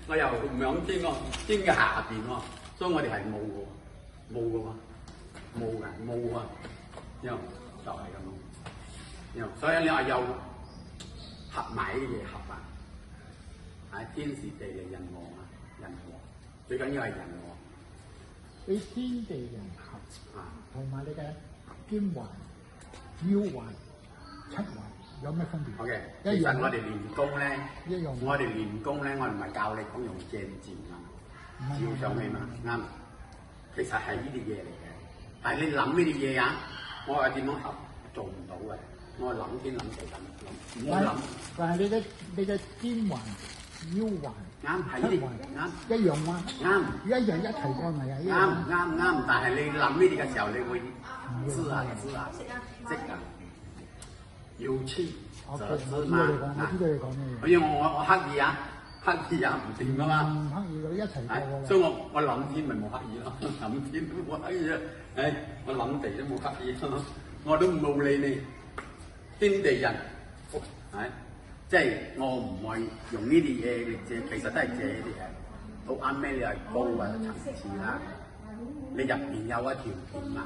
我又唔響天嘅下邊喎，所以我哋係冇嘅喎，冇嘅喎，冇嘅冇啊，因為就係咁咯。因為所以你話有合埋啲嘢合啊，係天時地利人和啊，人和最緊要係人和。你天地人合啊，同埋你嘅肩環、腰環、七環有咩分別 ？OK， 一樣。其實我哋練功咧，一樣。我哋練功咧，我唔係教你講用正字嘛，照上去嘛，啱。其實係呢啲嘢嚟嘅，但係你諗呢啲嘢啊，我話點樣合做唔到嘅，我係諗天諗地諗，唔好諗。但係你嘅肩環、腰環、啱係呢啲啱一樣嗎？啱一樣一齊過嚟啊！啱，但係你諗呢啲嘅時候，你會知啊，識啊，要知就知嘛。我知道你講咩嘢。所以我刻意啊，刻意啊唔掂噶嘛。唔刻意，你一齊過㗎。所以我諗天咪冇刻意咯，諗天都冇刻意啊。我諗地都冇刻意咯，我都冇理你天地人，係。即係我唔會用呢啲嘢嚟借，其實都係借呢啲嘢。到啱尾你係高嘅層次啦，你入邊有一條件嘛，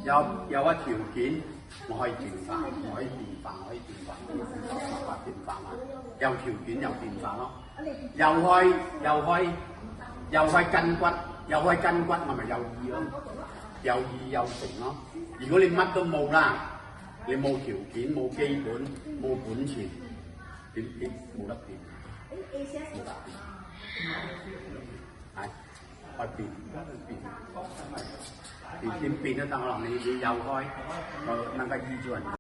有一條件，我可以轉化，我可以變化，可以變化，變化嘛。有條件有變化咯，又可以筋骨，我咪有意咯，有意有成咯。如果你乜都冇啦，你冇條件、冇基本、冇本錢。點冇得變，冇得變，係可以變，點變都得。可能你有開，我能夠醫住人。